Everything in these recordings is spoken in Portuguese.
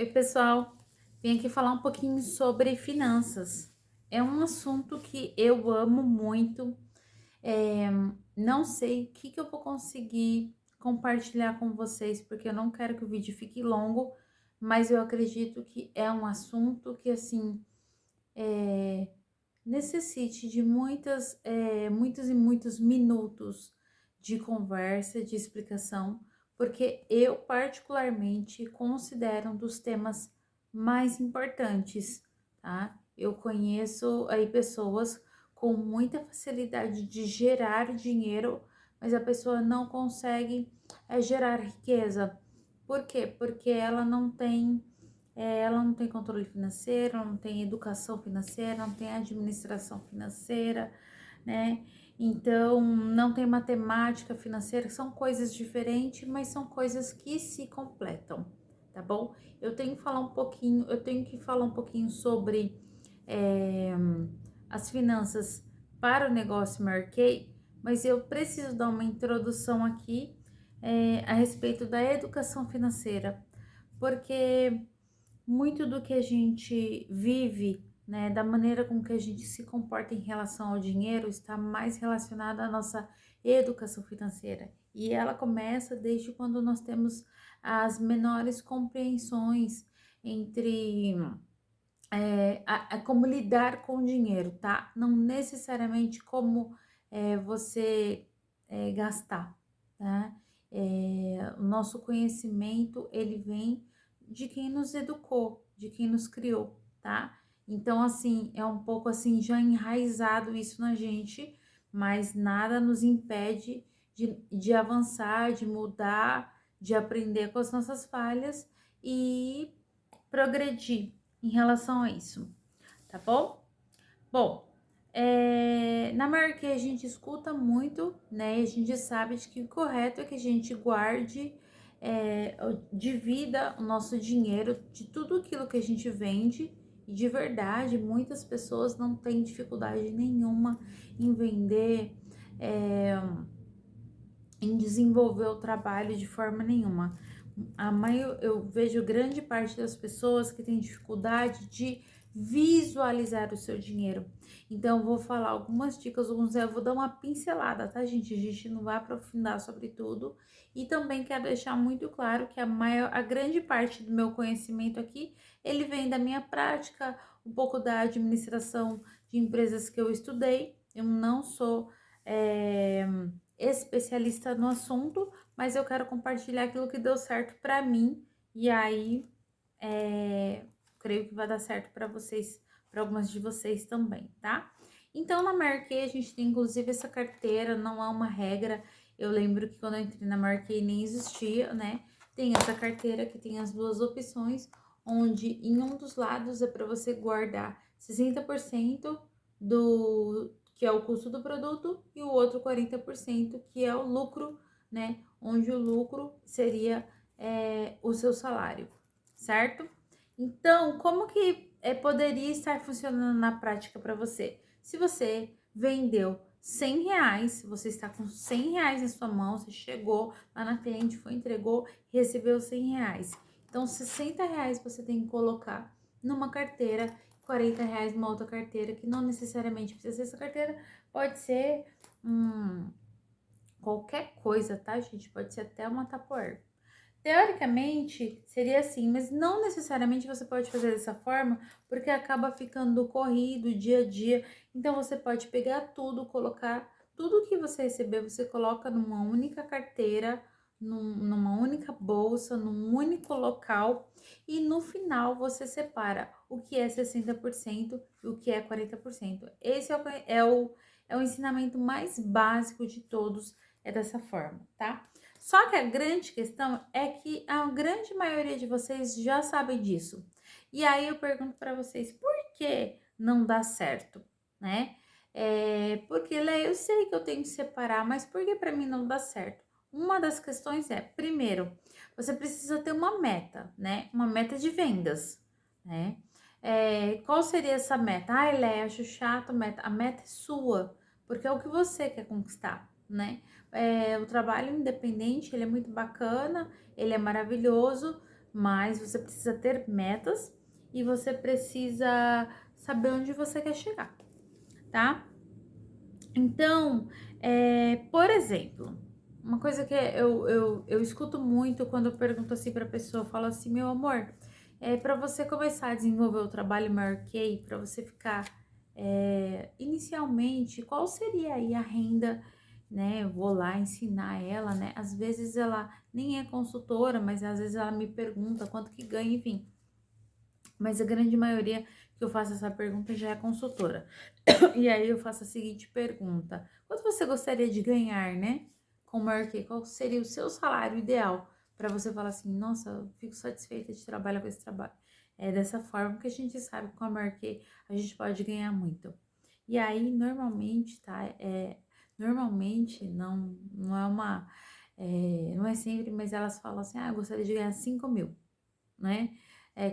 Oi, pessoal. Vim aqui falar um pouquinho sobre finanças. É um assunto que eu amo muito. É, não sei o que eu vou conseguir compartilhar com vocês, porque eu não quero que o vídeo fique longo, mas eu acredito que é um assunto que, assim, necessite de muitos e muitos minutos de conversa, de explicação, porque eu particularmente considero um dos temas mais importantes, tá? Eu conheço aí pessoas com muita facilidade de gerar dinheiro, mas a pessoa não consegue gerar riqueza. Por quê? Porque ela não tem controle financeiro, não tem educação financeira, não tem administração financeira, né? Então, não tem matemática financeira, são coisas diferentes, mas são coisas que se completam, tá bom? Eu tenho que falar um pouquinho sobre é, as finanças para o negócio Marquei, mas eu preciso dar uma introdução aqui a respeito da educação financeira, porque muito do que a gente vive, né, da maneira com que a gente se comporta em relação ao dinheiro, está mais relacionado à nossa educação financeira. E ela começa desde quando nós temos as menores compreensões entre como lidar com o dinheiro, tá? Não necessariamente como você gastar, tá? O nosso conhecimento, ele vem de quem nos educou, de quem nos criou, tá? Então, assim, é um pouco assim já enraizado isso na gente, mas nada nos impede de avançar, de mudar, de aprender com as nossas falhas e progredir em relação a isso, tá bom? Bom, na Marquê a gente escuta muito, né? E a gente sabe de que o correto é que a gente guarde, divida o nosso dinheiro de tudo aquilo que a gente vende. E de verdade, muitas pessoas não têm dificuldade nenhuma em vender, é, em desenvolver o trabalho de forma nenhuma. Eu vejo grande parte das pessoas que tem dificuldade de visualizar o seu dinheiro. Então, eu vou falar algumas dicas, eu vou dar uma pincelada, tá, gente? A gente não vai aprofundar sobre tudo. E também quero deixar muito claro que a grande parte do meu conhecimento aqui, ele vem da minha prática, um pouco da administração de empresas que eu estudei. Eu não sou é, especialista no assunto, mas eu quero compartilhar aquilo que deu certo para mim e aí creio que vai dar certo para vocês, para algumas de vocês também, tá? Então na Marquei a gente tem inclusive essa carteira, não é uma regra. Eu lembro que quando eu entrei na Marquei nem existia, né? Tem essa carteira que tem as duas opções, onde em um dos lados é para você guardar 60% do que é o custo do produto e o outro 40% que é o lucro, né? Onde o lucro seria o seu salário, certo? Então, como que poderia estar funcionando na prática para você? Se você vendeu R$ 100, você está com R$ 100 na sua mão, você chegou lá na cliente, foi, entregou, recebeu R$ 100. Então, R$ 60 você tem que colocar numa carteira, R$ 40 numa outra carteira, que não necessariamente precisa ser essa carteira, pode ser qualquer coisa, tá, gente? Pode ser até uma Tupperware. Teoricamente, seria assim, mas não necessariamente você pode fazer dessa forma, porque acaba ficando corrido dia a dia. Então, você pode pegar tudo, colocar tudo que você receber, você coloca numa única carteira, numa única bolsa, num único local, e no final você separa o que é 60% e o que é 40%. Esse é o ensinamento mais básico de todos, é dessa forma, tá? Só que a grande questão é que a grande maioria de vocês já sabe disso. E aí eu pergunto para vocês, por que não dá certo, né? Porque, Lê, eu sei que eu tenho que separar, mas por que para mim não dá certo? Uma das questões é, primeiro, você precisa ter uma meta, né? Uma meta de vendas, né? Qual seria essa meta? Ai, Lé, acho chato a meta. A meta é sua, porque é o que você quer conquistar, né? O trabalho independente, ele é muito bacana, ele é maravilhoso, mas você precisa ter metas e você precisa saber onde você quer chegar, tá? Então, por exemplo, uma coisa que eu escuto muito quando eu pergunto assim pra pessoa, eu falo assim, meu amor, para você começar a desenvolver o trabalho maior que para você ficar inicialmente, qual seria aí a renda, né? Eu vou lá ensinar ela, né? Às vezes ela nem é consultora, mas às vezes ela me pergunta quanto que ganha, enfim. Mas a grande maioria que eu faço essa pergunta já é consultora. E aí eu faço a seguinte pergunta: quanto você gostaria de ganhar, né? Com o Marquê, qual seria o seu salário ideal para você falar assim, nossa, eu fico satisfeita de trabalhar com esse trabalho. É dessa forma que a gente sabe que com a Marquê a gente pode ganhar muito. E aí, normalmente, tá? Normalmente não é uma. Não é sempre, mas elas falam assim, ah, eu gostaria de ganhar 5.000, né?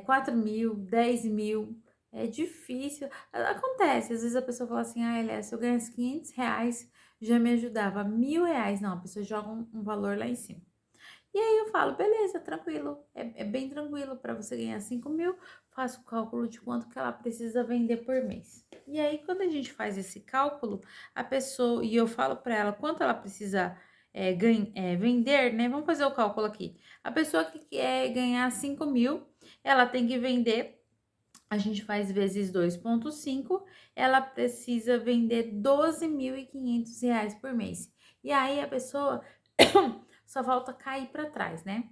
4 mil, 10 mil, é difícil. Acontece, às vezes a pessoa fala assim, ah, Elia, se eu ganhasse 500 reais, já me ajudava. 1.000 reais, não, a pessoa joga um valor lá em cima. E aí eu falo, beleza, tranquilo, é bem tranquilo para você ganhar 5.000, faço o cálculo de quanto que ela precisa vender por mês. E aí, quando a gente faz esse cálculo, a pessoa, e eu falo para ela quanto ela precisa vender, né? Vamos fazer o cálculo aqui. A pessoa que quer ganhar 5.000, ela tem que vender, a gente faz vezes 2,5, ela precisa vender 12.500 reais por mês. E aí a pessoa só falta cair para trás, né?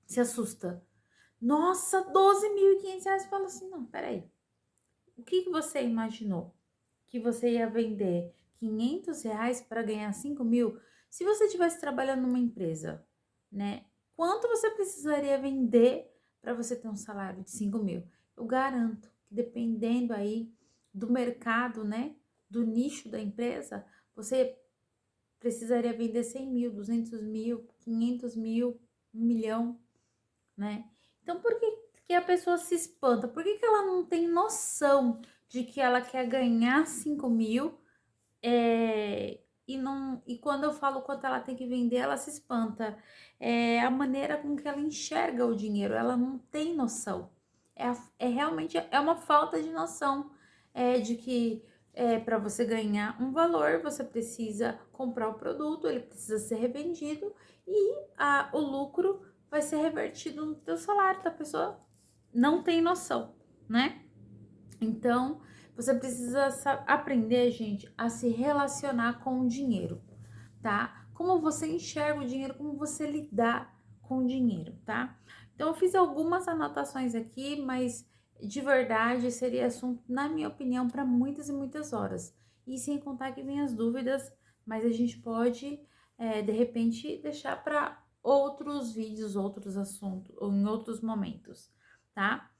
Se assusta. Nossa, 12.500 reais. Fala assim, não, peraí. O que você imaginou? Que você ia vender 500 reais para ganhar 5.000? Se você estivesse trabalhando numa empresa, né? Quanto você precisaria vender para você ter um salário de 5.000? Eu garanto que dependendo aí do mercado, né? Do nicho da empresa, você precisaria vender 100.000, 200.000, 500.000, 1.000.000, né? Então, por que a pessoa se espanta? Por que ela não tem noção de que ela quer ganhar 5.000 e quando eu falo quanto ela tem que vender, ela se espanta. É a maneira com que ela enxerga o dinheiro, ela não tem noção. Realmente uma falta de noção de que para você ganhar um valor, você precisa comprar o produto, ele precisa ser revendido e o lucro vai ser revertido no teu salário, tá? A pessoa não tem noção, né? Então, você precisa aprender, gente, a se relacionar com o dinheiro, tá? Como você enxerga o dinheiro, como você lidar com o dinheiro, tá? Então, eu fiz algumas anotações aqui, mas de verdade seria assunto, na minha opinião, para muitas e muitas horas. E sem contar que vem as dúvidas, mas a gente pode, de repente, deixar para outros vídeos, outros assuntos, ou em outros momentos, tá?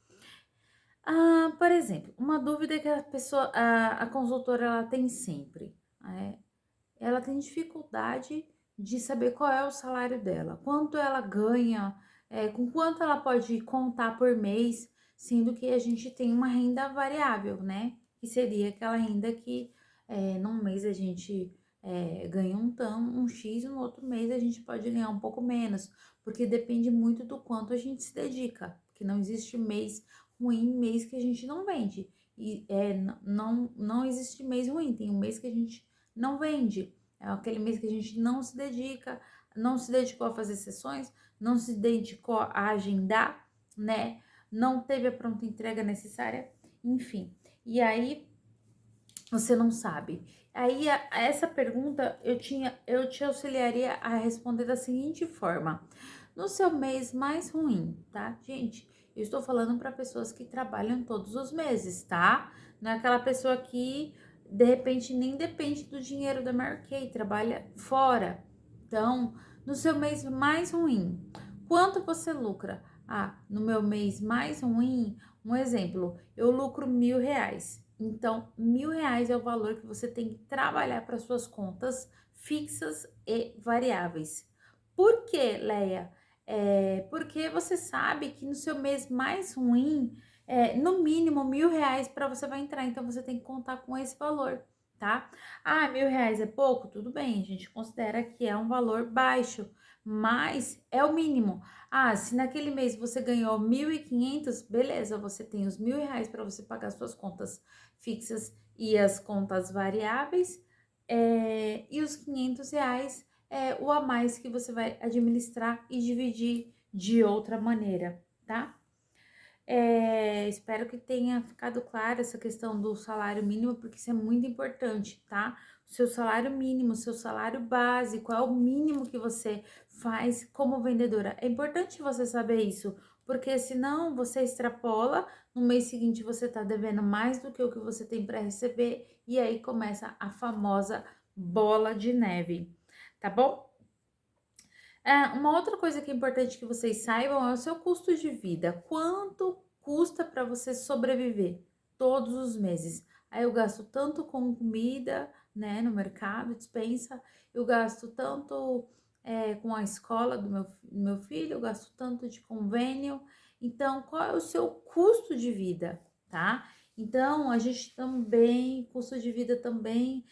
Por exemplo, uma dúvida que a pessoa, a consultora, ela tem sempre. Ela tem dificuldade de saber qual é o salário dela, quanto ela ganha, com quanto ela pode contar por mês, sendo que a gente tem uma renda variável, né? Que seria aquela renda que num mês a gente ganha um X, no outro mês a gente pode ganhar um pouco menos, porque depende muito do quanto a gente se dedica, porque não existe mês ruim, mês que a gente não vende. E não existe mês ruim, tem um mês que a gente não vende. É aquele mês que a gente não se dedica, não se dedicou a fazer sessões, não se dedicou a agendar, né? Não teve a pronta entrega necessária, enfim. E aí você não sabe. Aí essa pergunta eu te auxiliaria a responder da seguinte forma: no seu mês mais ruim, tá? Gente, eu estou falando para pessoas que trabalham todos os meses, tá? Não é aquela pessoa que de repente nem depende do dinheiro da Marquei, trabalha fora. Então, no seu mês mais ruim, quanto você lucra? No meu mês mais ruim, um exemplo, eu lucro 1.000 reais. Então, 1.000 reais é o valor que você tem que trabalhar para suas contas fixas e variáveis. Por que, Leia? Porque você sabe que no seu mês mais ruim, no mínimo 1.000 reais para você vai entrar. Então, você tem que contar com esse valor, tá? 1.000 reais é pouco? Tudo bem, a gente considera que é um valor baixo, mas é o mínimo. Ah, se naquele mês você ganhou 1.500, beleza, você tem os R$ 1.000 para você pagar suas contas fixas e as contas variáveis, e os R$ 500 é o a mais que você vai administrar e dividir de outra maneira, tá? Espero que tenha ficado clara essa questão do salário mínimo, porque isso é muito importante, tá? O seu salário mínimo, o seu salário base, qual é o mínimo que você faz como vendedora. É importante você saber isso, porque senão você extrapola, no mês seguinte você tá devendo mais do que o que você tem para receber, e aí começa a famosa bola de neve, tá bom? Uma outra coisa que é importante que vocês saibam é o seu custo de vida. Quanto custa para você sobreviver todos os meses? Aí eu gasto tanto com comida, né, no mercado, dispensa, eu gasto tanto com a escola do meu filho, eu gasto tanto de convênio. Então, qual é o seu custo de vida, tá? Então, a gente também, custo de vida também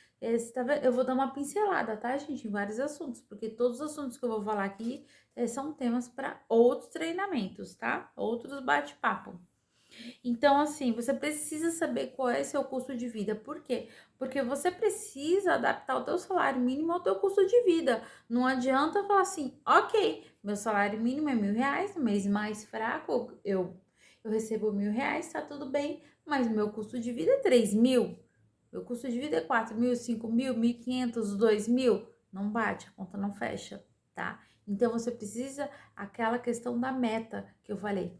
eu vou dar uma pincelada, tá, gente, em vários assuntos, porque todos os assuntos que eu vou falar aqui são temas para outros treinamentos, tá? Outros bate-papo. Então, assim, você precisa saber qual é seu custo de vida. Por quê? Porque você precisa adaptar o teu salário mínimo ao teu custo de vida. Não adianta falar assim, ok, meu salário mínimo é R$ 1.000, no mês mais fraco eu recebo R$ 1.000, tá tudo bem, mas meu custo de vida é 3.000. Meu custo de vida é 4.000, 5.000, 1.500, 2.000. Não bate, a conta não fecha, tá? Então, você precisa, aquela questão da meta que eu falei.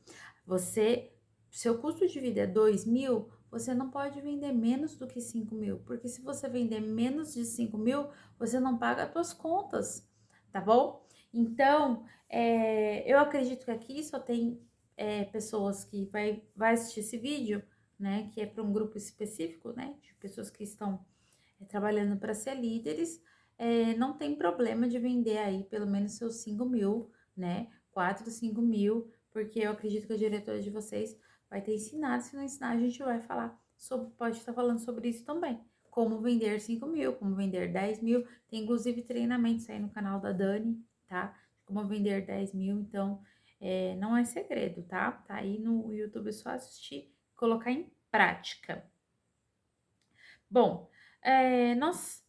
Seu custo de vida é 2.000, você não pode vender menos do que 5.000, porque se você vender menos de 5.000, você não paga as suas contas, tá bom? Então, eu acredito que aqui só tem pessoas que vai assistir esse vídeo, né, que é para um grupo específico, né, de pessoas que estão trabalhando para ser líderes, não tem problema de vender aí pelo menos seus 5.000, né, 4, 5.000, porque eu acredito que a diretora de vocês vai ter ensinado, se não ensinar a gente vai falar sobre, pode estar falando sobre isso também, como vender 5.000, como vender 10.000, tem inclusive treinamentos aí no canal da Dani, tá, como vender 10.000, então não é segredo, tá, tá aí no YouTube, é só assistir, colocar em prática. Bom, nós,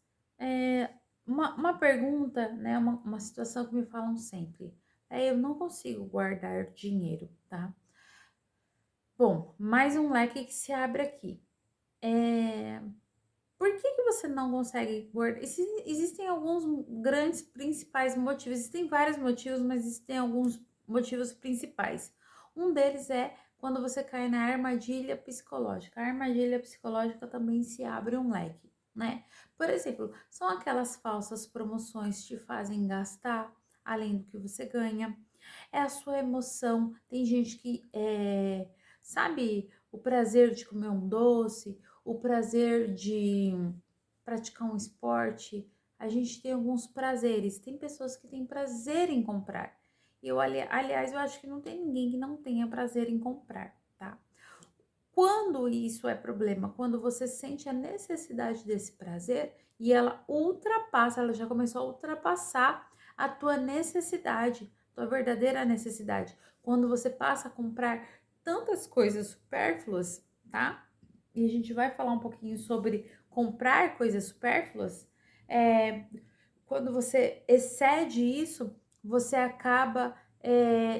uma pergunta, né, uma situação que me falam sempre, eu não consigo guardar dinheiro, tá? Bom, mais um leque que se abre aqui. Por que você não consegue guardar? Existem alguns grandes principais motivos, existem vários motivos, mas existem alguns motivos principais. Um deles é quando você cai na armadilha psicológica. A armadilha psicológica também se abre um leque, né? Por exemplo, são aquelas falsas promoções que te fazem gastar além do que você ganha. É a sua emoção. Tem gente que sabe o prazer de comer um doce, o prazer de praticar um esporte. A gente tem alguns prazeres. Tem pessoas que têm prazer em comprar. Aliás, eu acho que não tem ninguém que não tenha prazer em comprar, tá? Quando isso é problema? Quando você sente a necessidade desse prazer e ela já começou a ultrapassar a tua necessidade, tua verdadeira necessidade. Quando você passa a comprar tantas coisas supérfluas, tá? E a gente vai falar um pouquinho sobre comprar coisas supérfluas. Quando você excede isso, você acaba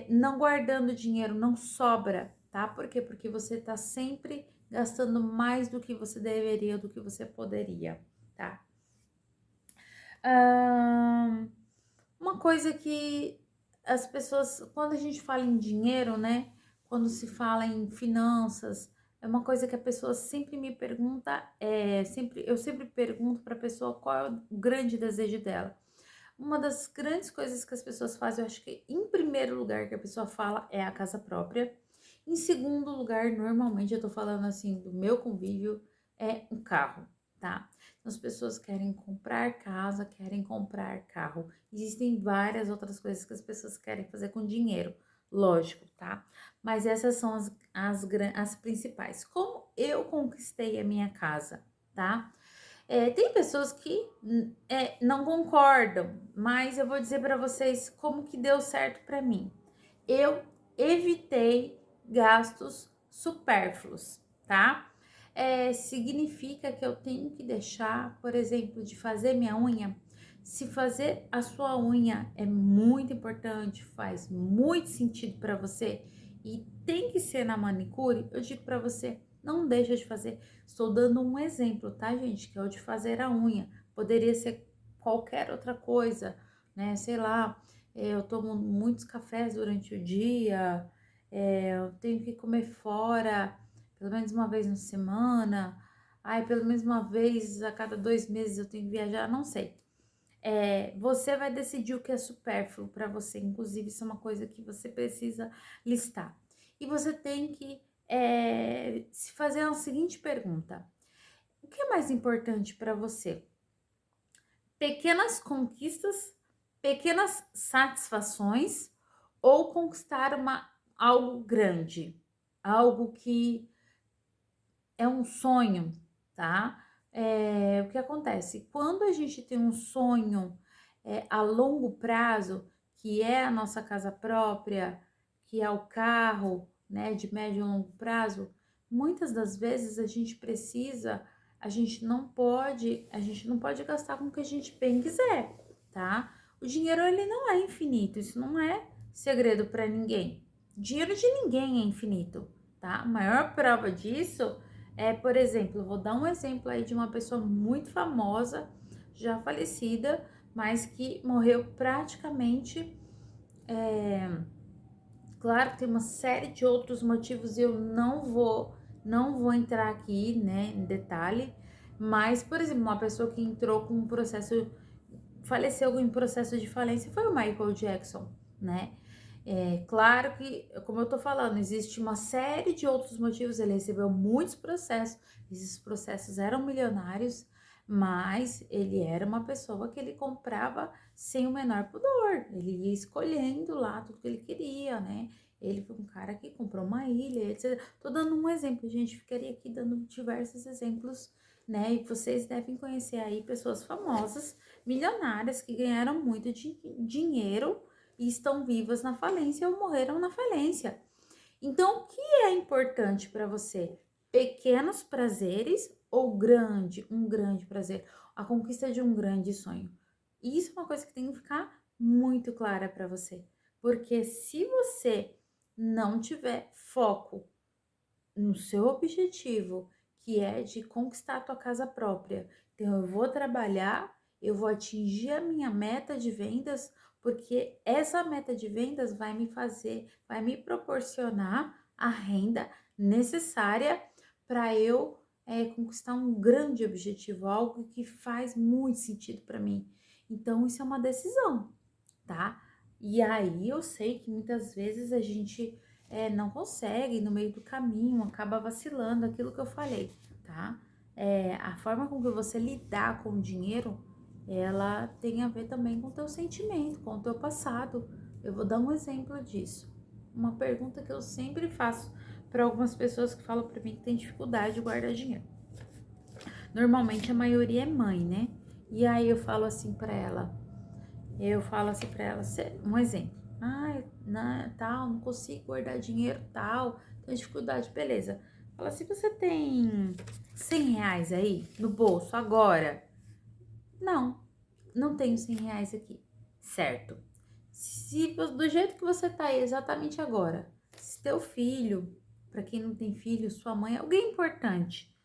não guardando dinheiro, não sobra, tá? Por quê? Porque você tá sempre gastando mais do que você deveria, do que você poderia, tá? Uma coisa que as pessoas, quando a gente fala em dinheiro, né? Quando se fala em finanças, é uma coisa que a pessoa sempre me pergunta, eu sempre pergunto para a pessoa qual é o grande desejo dela. Uma das grandes coisas que as pessoas fazem, eu acho que em primeiro lugar que a pessoa fala é a casa própria. Em segundo lugar, normalmente eu tô falando assim do meu convívio, é um carro, tá? Então, as pessoas querem comprar casa, querem comprar carro. Existem várias outras coisas que as pessoas querem fazer com dinheiro, lógico, tá? Mas essas são as principais. Como eu conquistei a minha casa, tá? Tem pessoas que não concordam, mas eu vou dizer para vocês como que deu certo para mim. eu evitei gastos supérfluos, tá? Significa que eu tenho que deixar, por exemplo, de fazer minha unha. Se fazer a sua unha é muito importante, faz muito sentido para você e tem que ser na manicure, eu digo para você, não deixa de fazer. Estou dando um exemplo, tá, gente? Que é o de fazer a unha. Poderia ser qualquer outra coisa, né? Sei lá, eu tomo muitos cafés durante o dia, eu tenho que comer fora pelo menos uma vez na semana, ai, pelo menos uma vez a cada 2 meses eu tenho que viajar, não sei. Você vai decidir o que é supérfluo para você, inclusive isso é uma coisa que você precisa listar. E você tem que se fazer a seguinte pergunta: o que é mais importante para você? Pequenas conquistas, pequenas satisfações ou conquistar algo grande, algo que é um sonho, tá? O que acontece? Quando a gente tem um sonho a longo prazo, que é a nossa casa própria, que é o carro, né, de médio e longo prazo, muitas das vezes a gente não pode gastar com o que a gente bem quiser, tá? O dinheiro ele não é infinito, isso não é segredo para ninguém. Dinheiro de ninguém é infinito, tá? A maior prova disso por exemplo, vou dar um exemplo aí de uma pessoa muito famosa, já falecida, mas que morreu praticamente. Claro que tem uma série de outros motivos e eu não vou entrar aqui, né, em detalhe, mas, por exemplo, uma pessoa que entrou com um processo, faleceu em processo de falência foi o Michael Jackson, né? Claro que, como eu tô falando, existe uma série de outros motivos. Ele recebeu muitos processos, esses processos eram milionários, mas ele era uma pessoa que ele comprava sem o menor pudor. Ele ia escolhendo lá tudo que ele queria, né? Ele foi um cara que comprou uma ilha, etc. Tô dando um exemplo, gente, ficaria aqui dando diversos exemplos, né? E vocês devem conhecer aí pessoas famosas, milionárias, que ganharam muito dinheiro e estão vivas na falência ou morreram na falência. Então, o que é importante para você? Pequenos prazeres ou um grande prazer? A conquista de um grande sonho. Isso é uma coisa que tem que ficar muito clara para você. Porque se você não tiver foco no seu objetivo, que é de conquistar a tua casa própria. Então, eu vou trabalhar, eu vou atingir a minha meta de vendas, porque essa meta de vendas vai me proporcionar a renda necessária para eu conquistar um grande objetivo, algo que faz muito sentido para mim. Então, isso é uma decisão, tá? E aí eu sei que muitas vezes a gente não consegue no meio do caminho, acaba vacilando, aquilo que eu falei, tá? A forma com que você lidar com o dinheiro, ela tem a ver também com o teu sentimento, com o teu passado. Eu vou dar um exemplo disso. Uma pergunta que eu sempre faço para algumas pessoas que falam para mim que tem dificuldade de guardar dinheiro. Normalmente a maioria é mãe, né? E aí eu falo assim pra ela, um exemplo. Tal, não consigo guardar dinheiro, tal, tenho dificuldade, beleza. Fala, se você tem R$ 100 aí no bolso agora. Não, não tenho R$ 100 aqui, certo? Se do jeito que você tá aí exatamente agora, se teu filho, pra quem não tem filho, sua mãe, alguém importante,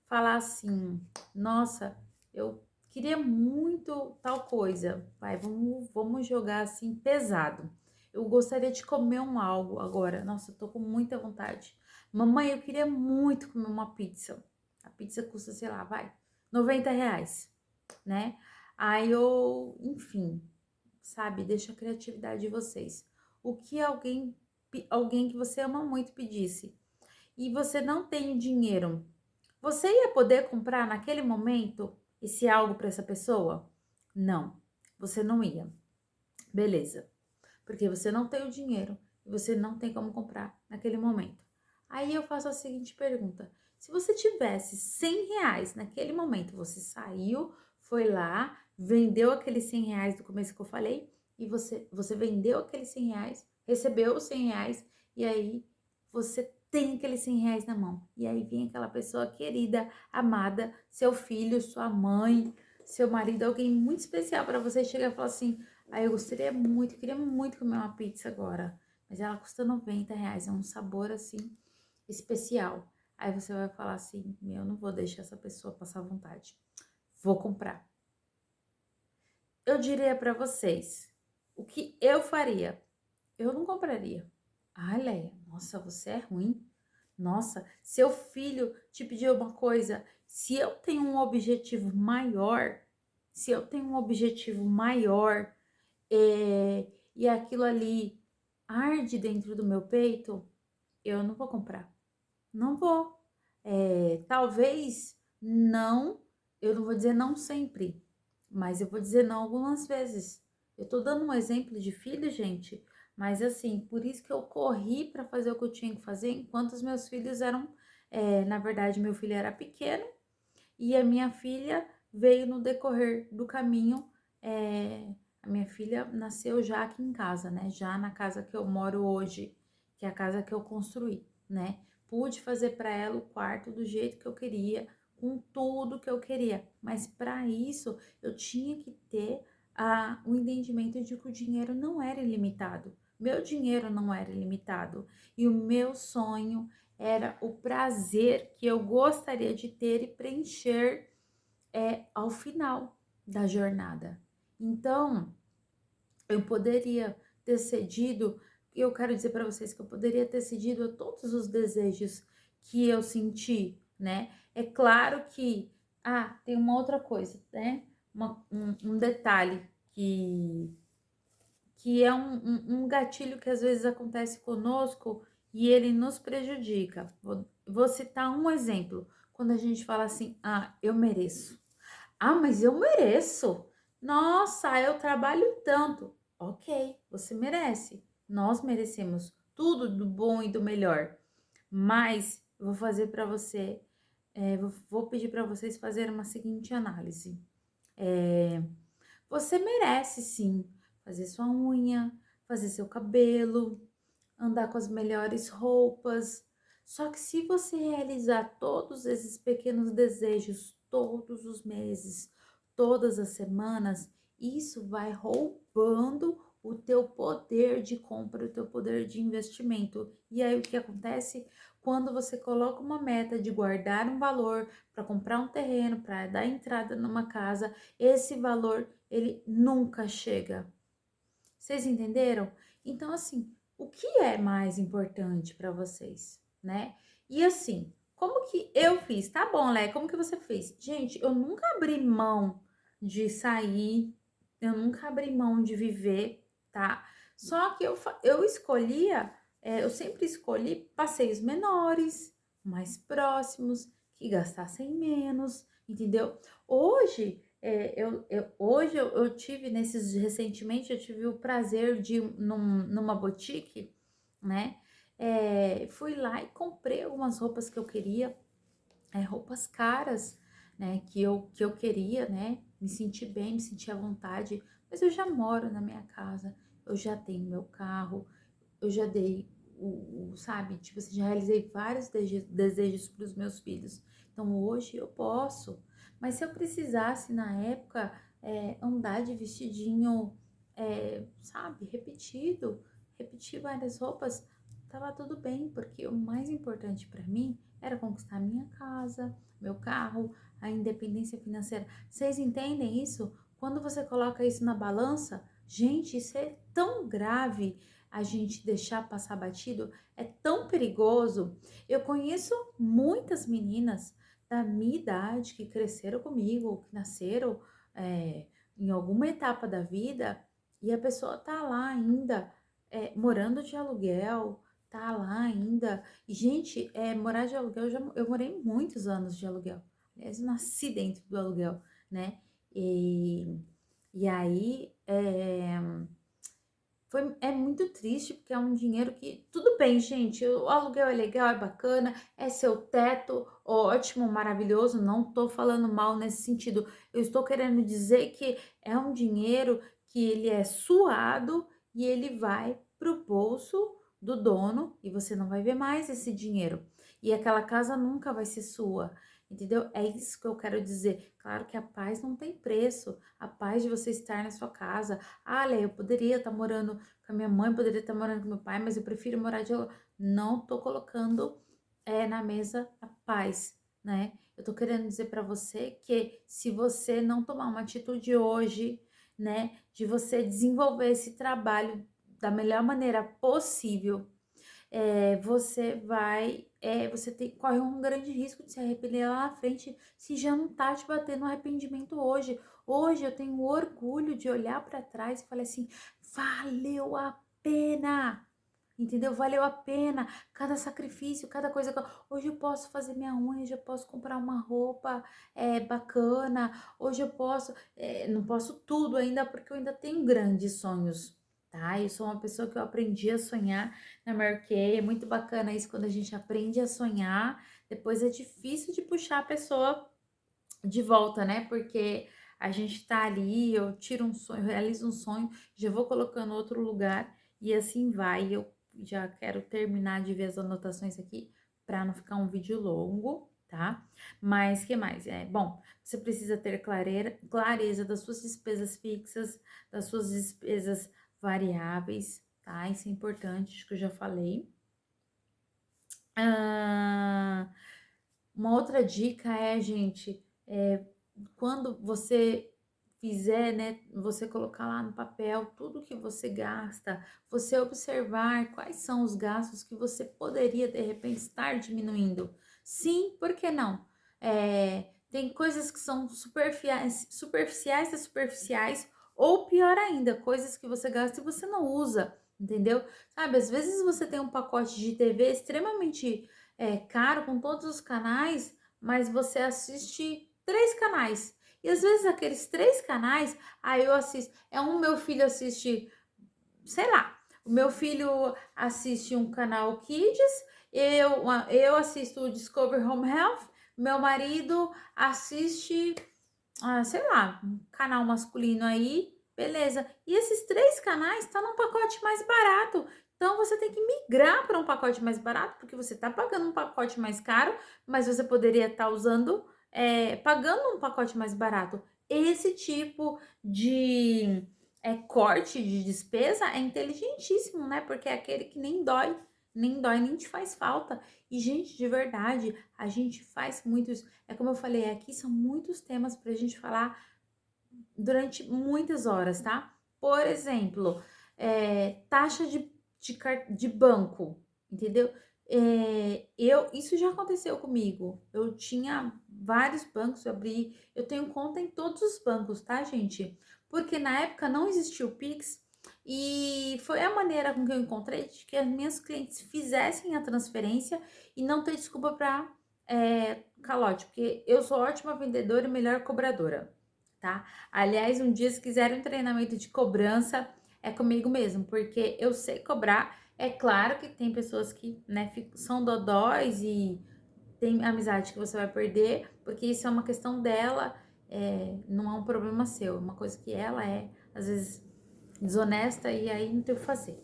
falar assim, nossa, eu queria muito tal coisa, vai, vamos jogar assim pesado. Eu gostaria de comer algo agora, nossa, eu tô com muita vontade. Mamãe, eu queria muito comer uma pizza. A pizza custa, sei lá, vai, R$ 90, né? Aí eu, enfim, sabe, deixa a criatividade de vocês. O que alguém que você ama muito pedisse e você não tem dinheiro, você ia poder comprar naquele momento esse algo para essa pessoa? Não, você não ia. Beleza. Porque você não tem o dinheiro e você não tem como comprar naquele momento. Aí eu faço a seguinte pergunta: se você tivesse R$ 100 naquele momento, você saiu, foi lá, vendeu aqueles R$ 100 do começo que eu falei e você vendeu aqueles R$ 100, recebeu os R$ 100 e aí você tem aqueles R$ 100 na mão. E aí vem aquela pessoa querida, amada, seu filho, sua mãe, seu marido, alguém muito especial para você chegar e falar assim: ah, eu gostaria muito, queria muito comer uma pizza agora, mas ela custa R$ 90, é um sabor assim especial. Aí você vai falar assim: meu, não vou deixar essa pessoa passar vontade, vou comprar. Eu diria para vocês o que eu faria. Eu não compraria. Ah, Leia, nossa, você é ruim. Nossa, seu filho te pediu uma coisa. Se eu tenho um objetivo maior, se eu tenho um objetivo maior e aquilo ali arde dentro do meu peito, eu não vou comprar. Não vou. Talvez não, eu não vou dizer não sempre, mas eu vou dizer não algumas vezes. Eu tô dando um exemplo de filho, gente, mas assim, por isso que eu corri para fazer o que eu tinha que fazer enquanto os meus filhos eram, na verdade, meu filho era pequeno e a minha filha veio no decorrer do caminho. A minha filha nasceu já aqui em casa, né? Já na casa que eu moro hoje, que é a casa que eu construí, né? Pude fazer para ela o quarto do jeito que eu queria, com tudo que eu queria, mas para isso eu tinha que ter o entendimento de que o dinheiro não era ilimitado. Meu dinheiro não era ilimitado e o meu sonho era o prazer que eu gostaria de ter e preencher ao final da jornada. Então, eu poderia ter cedido, eu quero dizer para vocês que eu poderia ter cedido a todos os desejos que eu senti, né? É claro que, tem uma outra coisa, né? Um detalhe que é um gatilho que às vezes acontece conosco e ele nos prejudica. Vou citar um exemplo. Quando a gente fala assim, eu mereço. Ah, mas eu mereço. Nossa, eu trabalho tanto. Ok, você merece. Nós merecemos tudo do bom e do melhor. Mas eu vou fazer para você, vou pedir para vocês fazerem uma seguinte análise. Você merece sim fazer sua unha, fazer seu cabelo, andar com as melhores roupas. Só que se você realizar todos esses pequenos desejos todos os meses, todas as semanas, isso vai roubando o teu poder de compra, o teu poder de investimento. E aí o que acontece? Quando você coloca uma meta de guardar um valor para comprar um terreno, para dar entrada numa casa, esse valor ele nunca chega. Vocês entenderam? Então, assim, o que é mais importante para vocês, né? E assim, como que eu fiz? Tá bom, Lé, como que você fez? Gente, eu nunca abri mão de sair, eu nunca abri mão de viver, tá? Só que eu escolhia, eu sempre escolhi passeios menores, mais próximos, que gastassem menos, entendeu? Hoje, hoje eu tive recentemente eu tive o prazer de ir numa boutique, né? Fui lá e comprei algumas roupas que eu queria, roupas caras, né? Que eu queria, né? Me sentir bem, me sentir à vontade. Mas eu já moro na minha casa, eu já tenho meu carro, eu já dei sabe? Tipo assim, já realizei vários desejos para os meus filhos. Então hoje eu posso. Mas se eu precisasse na época andar de vestidinho, sabe, repetir várias roupas, tava tudo bem, porque o mais importante para mim era conquistar minha casa, meu carro, a independência financeira. Vocês entendem isso? Quando você coloca isso na balança, gente, isso é tão grave a gente deixar passar batido, é tão perigoso. Eu conheço muitas meninas da minha idade que cresceram comigo, que nasceram em alguma etapa da vida e a pessoa tá lá ainda morando de aluguel, tá lá ainda. E, gente, morar de aluguel, eu morei muitos anos de aluguel. Aliás, eu nasci dentro do aluguel, né? E aí, é muito triste, porque é um dinheiro que, tudo bem, gente, o aluguel é legal, é bacana, é seu teto, ótimo, maravilhoso, não tô falando mal nesse sentido, eu estou querendo dizer que é um dinheiro que ele é suado e ele vai pro bolso do dono e você não vai ver mais esse dinheiro. E aquela casa nunca vai ser sua, entendeu? É isso que eu quero dizer. Claro que a paz não tem preço. A paz de você estar na sua casa. Ah, Lê, eu poderia estar morando com a minha mãe, poderia estar morando com meu pai, mas eu prefiro morar de aluguel. Não tô colocando na mesa a paz, né? Eu tô querendo dizer para você que se você não tomar uma atitude hoje, né, de você desenvolver esse trabalho da melhor maneira possível, você corre um grande risco de se arrepender lá na frente se já não tá te batendo arrependimento hoje. Hoje eu tenho orgulho de olhar para trás e falar assim, valeu a pena. Entendeu? Valeu a pena cada sacrifício, cada coisa que hoje eu posso fazer minha unha, hoje eu posso comprar uma roupa bacana, hoje eu posso, não posso tudo ainda porque eu ainda tenho grandes sonhos, tá? Eu sou uma pessoa que eu aprendi a sonhar na Marquei, é muito bacana isso quando a gente aprende a sonhar, depois é difícil de puxar a pessoa de volta, né? Porque a gente tá ali, eu tiro um sonho, eu realizo um sonho, já vou colocando outro lugar e assim vai. Eu já quero terminar de ver as anotações aqui para não ficar um vídeo longo, tá? Mas que mais? Bom, você precisa ter clareza das suas despesas fixas, das suas despesas variáveis, tá? Isso é importante, acho que eu já falei. Ah, uma outra dica gente, quando você fizer, né, você colocar lá no papel tudo que você gasta, você observar quais são os gastos que você poderia de repente estar diminuindo. Sim, por que não? Tem coisas que são superficiais, ou pior ainda, coisas que você gasta e você não usa, entendeu? Sabe, às vezes você tem um pacote de TV extremamente caro com todos os canais, mas você assiste 3 canais. E às vezes aqueles 3 canais, aí eu assisto, meu filho assiste, sei lá, o meu filho assiste um canal Kids, eu assisto o Discover Home Health, meu marido assiste, sei lá, um canal masculino aí, beleza. E esses 3 canais estão num pacote mais barato. Então você tem que migrar para um pacote mais barato, porque você está pagando um pacote mais caro, mas você poderia estar usando, pagando um pacote mais barato. Esse tipo de corte de despesa é inteligentíssimo, né? Porque é aquele que nem dói, nem te faz falta. E, gente, de verdade, a gente faz muito isso. É como eu falei, aqui são muitos temas pra gente falar durante muitas horas, tá? Por exemplo, taxa de banco, entendeu? Isso já aconteceu comigo. Eu tinha vários bancos, eu tenho conta em todos os bancos, tá, gente? Porque na época não existia o Pix e foi a maneira com que eu encontrei de que as minhas clientes fizessem a transferência e não ter desculpa para calote, porque eu sou ótima vendedora e melhor cobradora, tá? Aliás, um dia se quiserem um treinamento de cobrança, é comigo mesmo, porque eu sei cobrar. É claro que tem pessoas que, né, são dodóis e tem amizade que você vai perder, porque isso é uma questão dela, não é um problema seu, é uma coisa que ela é, às vezes, desonesta e aí não tem o que fazer.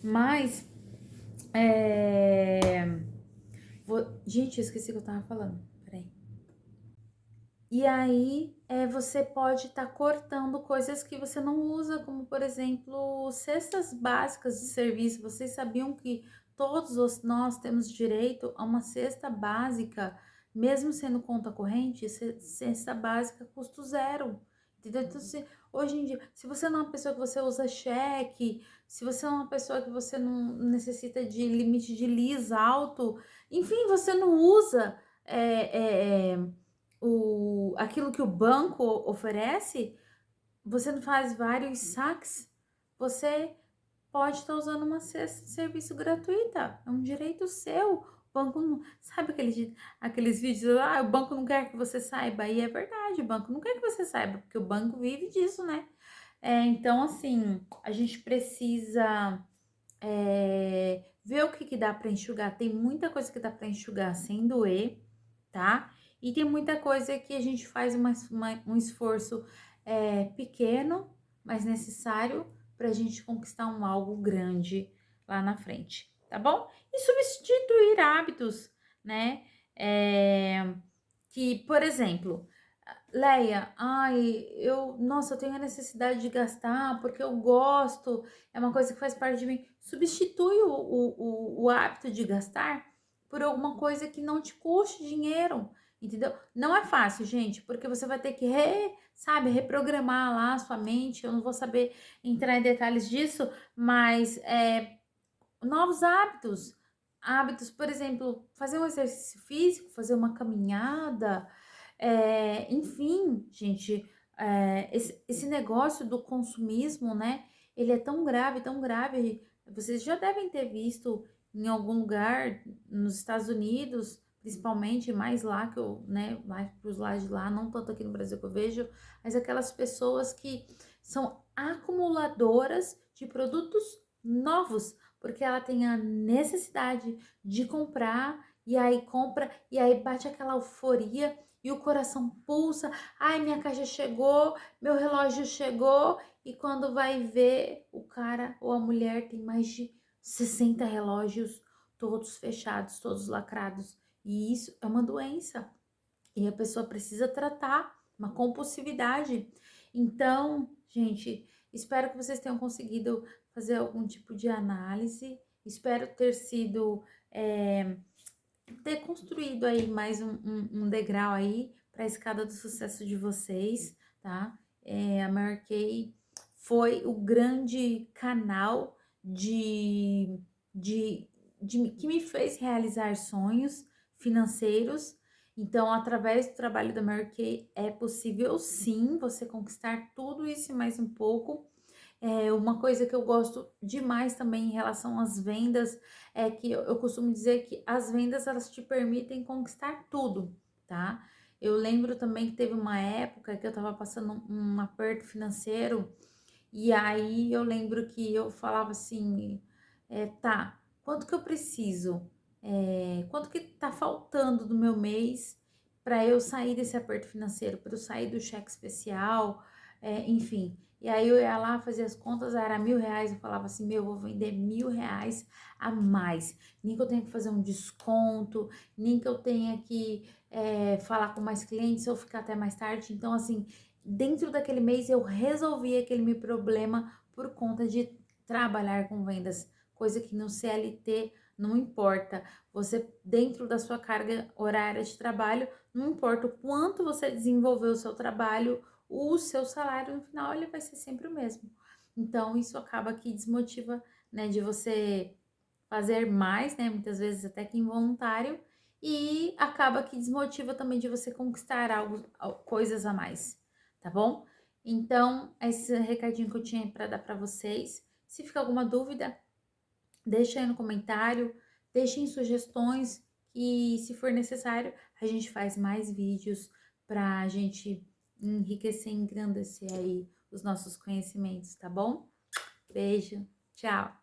Mas, gente, eu esqueci o que eu tava falando, peraí. E aí, você pode estar cortando coisas que você não usa, como por exemplo, cestas básicas de serviço. Vocês sabiam que nós temos direito a uma cesta básica, mesmo sendo conta corrente, cesta básica custo zero. Entendeu? Então, hoje em dia, se você não é uma pessoa que você usa cheque, se você é uma pessoa que você não necessita de limite de lis alto, enfim, você não usa. Aquilo que o banco oferece, você não faz vários saques, você pode estar usando uma cesta de serviço gratuita, é um direito seu. O banco não, sabe aqueles vídeos lá, o banco não quer que você saiba, e é verdade, o banco não quer que você saiba, porque o banco vive disso, né? Então, assim, a gente precisa ver o que dá para enxugar. Tem muita coisa que dá para enxugar sem doer, tá? E tem muita coisa que a gente faz um esforço pequeno, mas necessário para a gente conquistar um algo grande lá na frente, tá bom? E substituir hábitos, né? Que, por exemplo, Leia, ai, nossa, eu tenho a necessidade de gastar porque eu gosto, é uma coisa que faz parte de mim. Substitui o hábito de gastar por alguma coisa que não te custe dinheiro, entendeu? Não é fácil, gente, porque você vai ter que, sabe, reprogramar lá a sua mente. Eu não vou saber entrar em detalhes disso, mas novos hábitos. Hábitos, por exemplo, fazer um exercício físico, fazer uma caminhada, enfim, gente, esse negócio do consumismo, né? Ele é tão grave, tão grave. Vocês já devem ter visto em algum lugar nos Estados Unidos, principalmente, mais lá que eu, né? Mais pros lados de lá, não tanto aqui no Brasil que eu vejo, mas aquelas pessoas que são acumuladoras de produtos novos, porque ela tem a necessidade de comprar, e aí compra, e aí bate aquela euforia e o coração pulsa. Ai, minha caixa chegou, meu relógio chegou, e quando vai ver, o cara ou a mulher tem mais de 60 relógios, todos fechados, todos lacrados. E isso é uma doença. E a pessoa precisa tratar uma compulsividade. Então, gente, espero que vocês tenham conseguido fazer algum tipo de análise. Espero ter sido ter construído aí mais um degrau aí para a escada do sucesso de vocês, tá? A Mary Kay foi o grande canal de, de, que me fez realizar sonhos financeiros. Então, através do trabalho da Mary Kay, é possível sim você conquistar tudo isso e mais um pouco. Uma coisa que eu gosto demais também em relação às vendas é que eu costumo dizer que as vendas elas te permitem conquistar tudo, tá? Eu lembro também que teve uma época que eu tava passando um aperto financeiro e aí eu lembro que eu falava assim, tá, quanto que eu preciso? Quanto que tá faltando do meu mês para eu sair desse aperto financeiro, para eu sair do cheque especial, enfim. E aí eu ia lá, fazia as contas, era R$ 1.000, eu falava assim, meu, eu vou vender R$ 1.000 a mais. Nem que eu tenha que fazer um desconto, nem que eu tenha que falar com mais clientes ou ficar até mais tarde. Então, assim, dentro daquele mês eu resolvi aquele meu problema por conta de trabalhar com vendas, coisa que no CLT não importa. Você, dentro da sua carga horária de trabalho, não importa o quanto você desenvolveu o seu trabalho, o seu salário no final ele vai ser sempre o mesmo. Então isso acaba que desmotiva, né, de você fazer mais, né, muitas vezes até que involuntário, e acaba que desmotiva também de você conquistar algo, coisas a mais, tá bom? Então, esse recadinho que eu tinha para dar para vocês. Se ficar alguma dúvida, deixa aí no comentário, deixem sugestões e, se for necessário, a gente faz mais vídeos para a gente enriquecer e engrandecer aí os nossos conhecimentos, tá bom? Beijo, tchau!